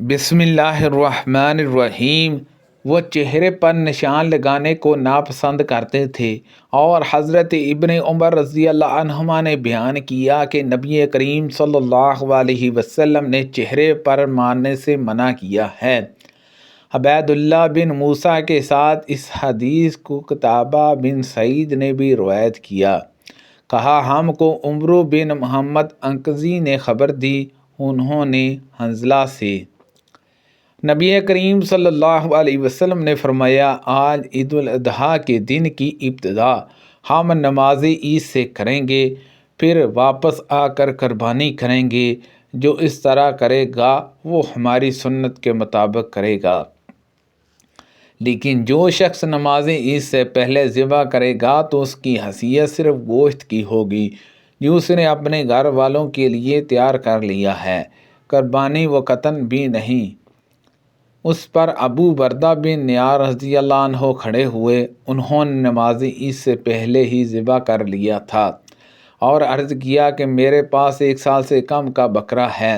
بسم اللہ الرحمن الرحیم۔ وہ چہرے پر نشان لگانے کو ناپسند کرتے تھے، اور حضرت ابن عمر رضی اللہ عنہما نے بیان کیا کہ نبی کریم صلی اللہ علیہ وسلم نے چہرے پر مارنے سے منع کیا ہے۔ عبید اللہ بن موسیٰ کے ساتھ اس حدیث کو قتادہ بن سعید نے بھی روایت کیا۔ کہا ہم کو عمرو بن محمد عنقزی نے خبر دی، انہوں نے حنظلہ سے۔ نبی کریم صلی اللہ علیہ وسلم نے فرمایا، آج عید الاضحیٰ کے دن کی ابتدا ہم نماز عید سے کریں گے، پھر واپس آ کر قربانی کریں گے۔ جو اس طرح کرے گا وہ ہماری سنت کے مطابق کرے گا، لیکن جو شخص نماز عید سے پہلے ذبح کرے گا تو اس کی حیثیت صرف گوشت کی ہوگی جو اس نے اپنے گھر والوں کے لیے تیار کر لیا ہے، قربانی و قطن بھی نہیں۔ اس پر ابو بردہ بن نیار رضی اللہ عنہ کھڑے ہوئے، انہوں نے نماز عید سے پہلے ہی ذبح کر لیا تھا، اور عرض کیا کہ میرے پاس 1 سال سے کم کا بکرا ہے،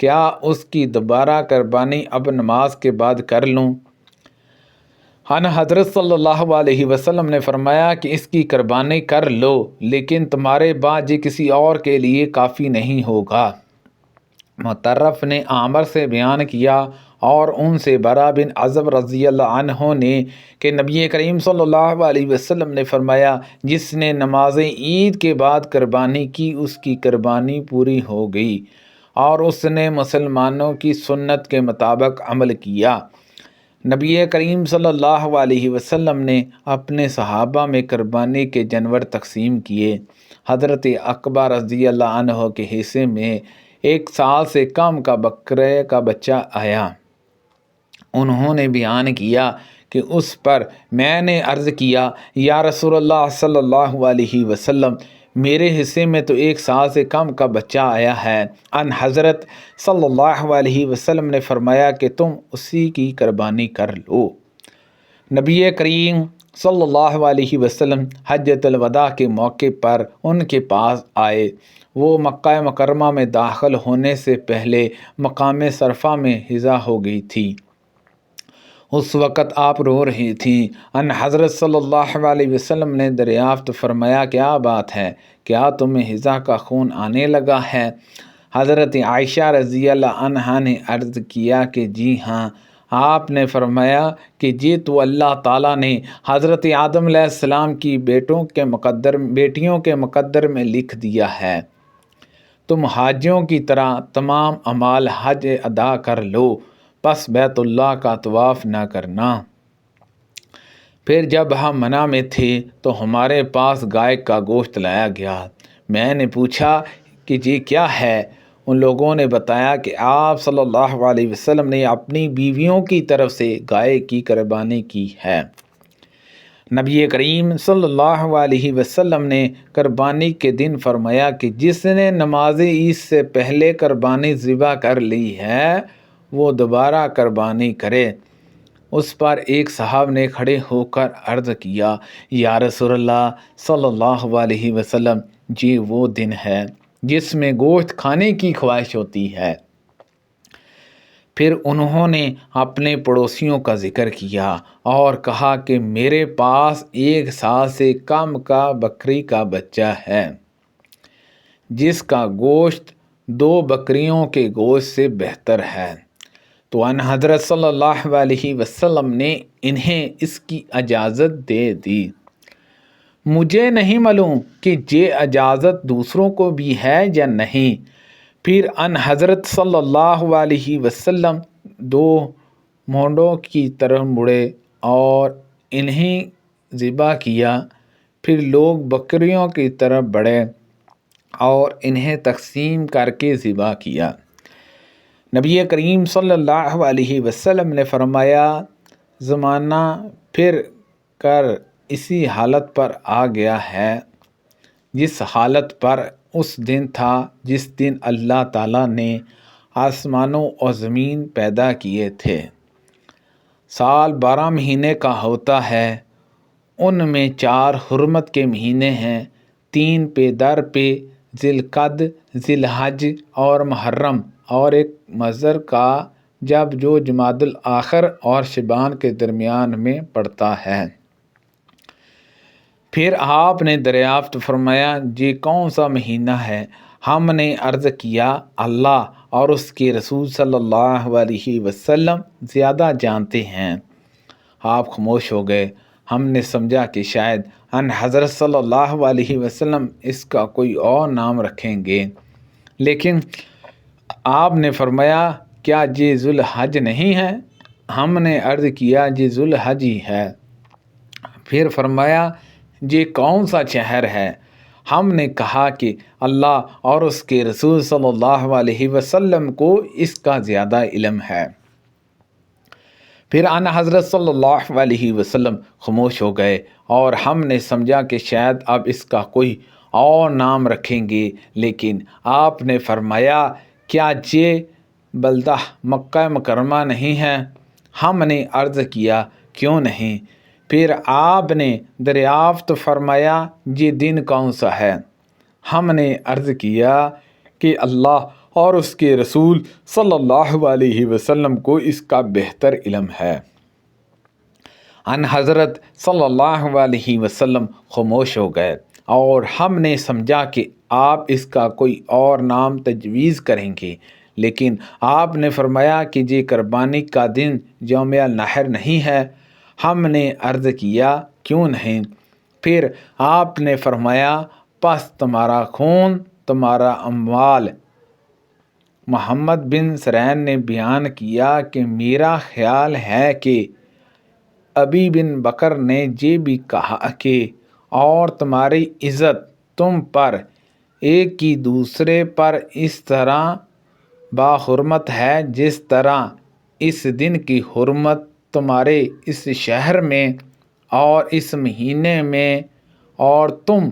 کیا اس کی دوبارہ قربانی اب نماز کے بعد کر لوں؟ حضرت صلی اللہ علیہ وسلم نے فرمایا کہ اس کی قربانی کر لو، لیکن تمہارے بعد یہ کسی اور کے لیے کافی نہیں ہوگا۔ مطرف نے عامر سے بیان کیا اور ان سے برا بن عازب رضی اللہ عنہ نے کہ نبی کریم صلی اللہ علیہ وسلم نے فرمایا، جس نے نماز عید کے بعد قربانی کی اس کی قربانی پوری ہو گئی، اور اس نے مسلمانوں کی سنت کے مطابق عمل کیا۔ نبی کریم صلی اللہ علیہ وسلم نے اپنے صحابہ میں قربانی کے جانور تقسیم کیے۔ حضرت عقبہ رضی اللہ عنہ کے حصے میں 1 سال سے کم کا بکرے کا بچہ آیا۔ انہوں نے بیان کیا کہ اس پر میں نے عرض کیا، یا رسول اللہ صلی اللہ علیہ وسلم، میرے حصے میں تو 1 سال سے کم کا بچہ آیا ہے۔ ان حضرت صلی اللہ علیہ وسلم نے فرمایا کہ تم اسی کی قربانی کر لو۔ نبی کریم صلی اللہ علیہ وسلم حجۃ الوداع کے موقع پر ان کے پاس آئے۔ وہ مکہ مکرمہ میں داخل ہونے سے پہلے مقام صرفہ میں حضا ہو گئی تھی۔ اس وقت آپ رو رہی تھیں۔ ان حضرت صلی اللہ علیہ وسلم نے دریافت فرمایا، کیا بات ہے؟ کیا تمہیں حضا کا خون آنے لگا ہے؟ حضرت عائشہ رضی اللہ عنہا نے عرض کیا کہ جی ہاں۔ آپ نے فرمایا کہ جی تو اللہ تعالیٰ نے حضرت آدم علیہ السلام کی بیٹیوں کے مقدر میں لکھ دیا ہے، تم حاجیوں کی طرح تمام اعمال حج ادا کر لو، پس بیت اللہ کا طواف نہ کرنا۔ پھر جب ہم منع میں تھے تو ہمارے پاس گائے کا گوشت لایا گیا۔ میں نے پوچھا کہ جی کیا ہے؟ ان لوگوں نے بتایا کہ آپ صلی اللہ علیہ وسلم نے اپنی بیویوں کی طرف سے گائے کی قربانی کی ہے۔ نبی کریم صلی اللہ علیہ وسلم نے قربانی کے دن فرمایا کہ جس نے نماز عید سے پہلے قربانی ذبح کر لی ہے وہ دوبارہ قربانی کرے۔ اس پر ایک صاحب نے کھڑے ہو کر عرض کیا، یا رسول اللہ صلی اللہ علیہ وسلم، جی وہ دن ہے جس میں گوشت کھانے کی خواہش ہوتی ہے۔ پھر انہوں نے اپنے پڑوسیوں کا ذکر کیا اور کہا کہ میرے پاس 1 سال سے کم کا بکری کا بچہ ہے جس کا گوشت 2 بکریوں کے گوشت سے بہتر ہے۔ تو ان حضرت صلی اللہ علیہ وسلم نے انہیں اس کی اجازت دے دی۔ مجھے نہیں معلوم کہ یہ اجازت دوسروں کو بھی ہے یا نہیں۔ پھر ان حضرت صلی اللہ علیہ وسلم 2 مونڈوں کی طرف مڑے اور انہیں ذبح کیا۔ پھر لوگ بکریوں کی طرف بڑھے اور انہیں تقسیم کر کے ذبح کیا۔ نبی کریم صلی اللہ علیہ وسلم نے فرمایا، زمانہ پھر کر اسی حالت پر آ گیا ہے جس حالت پر اس دن تھا جس دن اللہ تعالیٰ نے آسمانوں اور زمین پیدا کیے تھے۔ سال 12 مہینے کا ہوتا ہے، ان میں 4 حرمت کے مہینے ہیں، 3 پہ در پہ، ذی القعدہ، ذی الحج اور محرم، اور ایک مظہر کا جب جو جمادی الآخر اور شعبان کے درمیان میں پڑتا ہے۔ پھر آپ نے دریافت فرمایا یہ کون سا مہینہ ہے؟ ہم نے عرض کیا اللہ اور اس کے رسول صلی اللہ علیہ وسلم زیادہ جانتے ہیں۔ آپ خاموش ہو گئے۔ ہم نے سمجھا کہ شاید ان حضرت صلی اللہ علیہ وسلم اس کا کوئی اور نام رکھیں گے، لیکن آپ نے فرمایا کیا یہ ذوالحج نہیں ہے؟ ہم نے عرض کیا یہ ذوالحج ہی ہے۔ پھر فرمایا یہ کون سا شہر ہے؟ ہم نے کہا کہ اللہ اور اس کے رسول صلی اللہ علیہ وسلم کو اس کا زیادہ علم ہے۔ پھر ان حضرت صلی اللہ علیہ وسلم خاموش ہو گئے اور ہم نے سمجھا کہ شاید اب اس کا کوئی اور نام رکھیں گے، لیکن آپ نے فرمایا کیا یہ بلدہ مکہ مکرمہ نہیں ہے؟ ہم نے عرض کیا کیوں نہیں؟ پھر آپ نے دریافت فرمایا یہ دن کون سا ہے؟ ہم نے عرض کیا کہ اللہ اور اس کے رسول صلی اللہ علیہ وسلم کو اس کا بہتر علم ہے۔ ان حضرت صلی اللہ علیہ وسلم خاموش ہو گئے اور ہم نے سمجھا کہ آپ اس کا کوئی اور نام تجویز کریں گے، لیکن آپ نے فرمایا کہ یہ قربانی کا دن یوم النحر نہیں ہے۔ ہم نے عرض کیا کیوں نہیں؟ پھر آپ نے فرمایا پس تمہارا خون تمہارا اموال۔ محمد بن سرین نے بیان کیا کہ میرا خیال ہے کہ ابی بن بکر نے یہ بھی کہا کہ اور تمہاری عزت تم پر ایک کی دوسرے پر اس طرح باحرمت ہے جس طرح اس دن کی حرمت تمہارے اس شہر میں اور اس مہینے میں، اور تم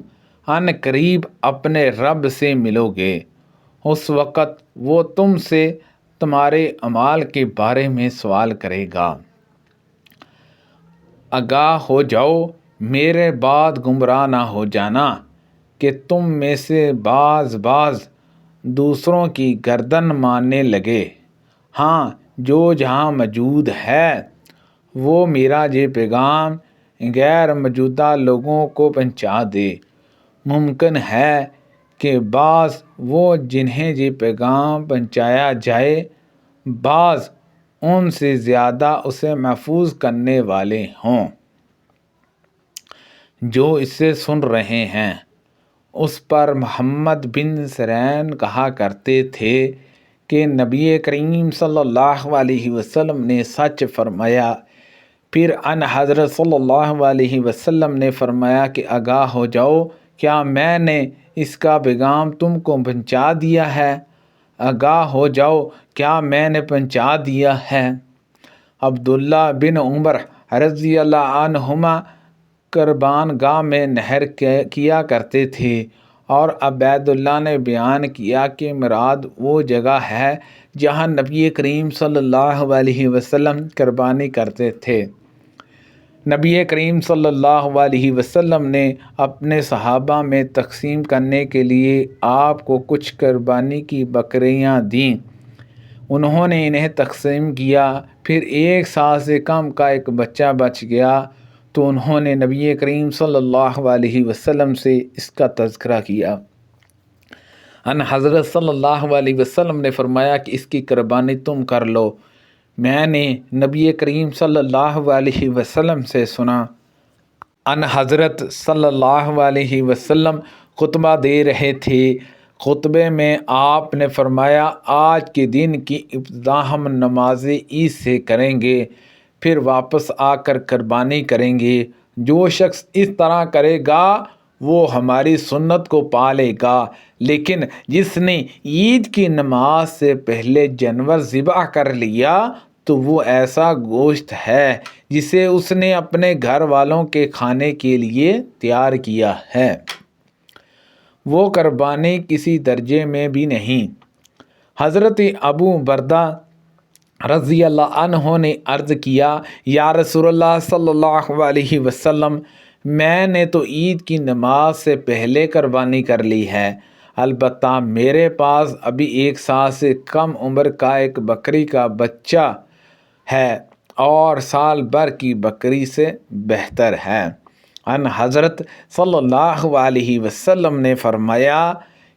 ان قریب اپنے رب سے ملو گے۔ اس وقت وہ تم سے تمہارے اعمال کے بارے میں سوال کرے گا۔ آگاہ ہو جاؤ، میرے بعد گمراہ نہ ہو جانا کہ تم میں سے بعض دوسروں کی گردن ماننے لگے۔ ہاں جو جہاں موجود ہے وہ میرا یہ پیغام غیر موجودہ لوگوں کو پہنچا دے۔ ممکن ہے کہ بعض وہ جنہیں یہ پیغام پہنچایا جائے، بعض ان سے زیادہ اسے محفوظ کرنے والے ہوں۔ جو اسے سن رہے ہیں اس پر محمد بن سرین کہا کرتے تھے کہ نبی کریم صلی اللہ علیہ وسلم نے سچ فرمایا۔ پھر ان حضرت صلی اللہ علیہ وسلم نے فرمایا کہ آگاہ ہو جاؤ، کیا میں نے اس کا پیغام تم کو پہنچا دیا ہے؟ آگاہ ہو جاؤ، کیا میں نے پہنچا دیا ہے؟ عبداللہ بن عمر رضی اللہ عنہما قربان گاہ میں نحر کیا کرتے تھے، اور عبید اللہ نے بیان کیا کہ مراد وہ جگہ ہے جہاں نبی کریم صلی اللہ علیہ وسلم قربانی کرتے تھے۔ نبی کریم صلی اللہ علیہ وسلم نے اپنے صحابہ میں تقسیم کرنے کے لیے آپ کو کچھ قربانی کی بکریاں دیں۔ انہوں نے انہیں تقسیم کیا، پھر 1 سال سے کم کا ایک بچہ بچ گیا تو انہوں نے نبی کریم صلی اللہ علیہ وسلم سے اس کا تذکرہ کیا۔ ان حضرت صلی اللہ علیہ وسلم نے فرمایا کہ اس کی قربانی تم کر لو۔ میں نے نبی کریم صلی اللہ علیہ وسلم سے سنا۔ ان حضرت صلی اللہ علیہ وسلم خطبہ دے رہے تھے۔ خطبے میں آپ نے فرمایا آج کے دن کی ابتدا ہم نماز عید سے کریں گے، پھر واپس آ کر قربانی کریں گے۔ جو شخص اس طرح کرے گا وہ ہماری سنت کو پالے گا، لیکن جس نے عید کی نماز سے پہلے جانور ذبح کر لیا تو وہ ایسا گوشت ہے جسے اس نے اپنے گھر والوں کے کھانے کے لیے تیار کیا ہے، وہ قربانی کسی درجے میں بھی نہیں۔ حضرت ابو بردہ رضی اللہ عنہ نے عرض کیا یا رسول اللہ صلی اللہ علیہ وسلم، میں نے تو عید کی نماز سے پہلے قربانی کر لی ہے۔ البتہ میرے پاس ابھی 1 سال سے کم عمر کا ایک بکری کا بچہ ہے اور سال بھر کی بکری سے بہتر ہے۔ ان حضرت صلی اللہ علیہ وسلم نے فرمایا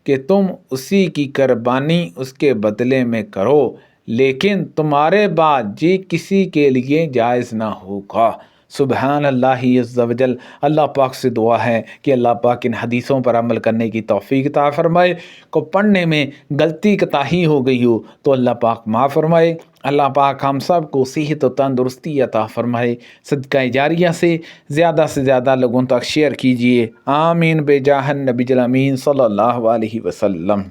کہ تم اسی کی قربانی اس کے بدلے میں کرو، لیکن تمہارے بعد یہ کسی کے لیے جائز نہ ہوگا۔ سبحان اللہ عز و جل۔ اللہ پاک سے دعا ہے کہ اللہ پاک ان حدیثوں پر عمل کرنے کی توفیق عطا فرمائے۔ کو پڑھنے میں غلطی کوتاہی ہو گئی ہو تو اللہ پاک معاف فرمائے۔ اللہ پاک ہم سب کو صحت و تندرستی عطا فرمائے۔ صدقہ جاریہ سے زیادہ لوگوں تک شیئر کیجیے۔ آمین بجاہ النبی الامین صلی اللہ علیہ وسلم۔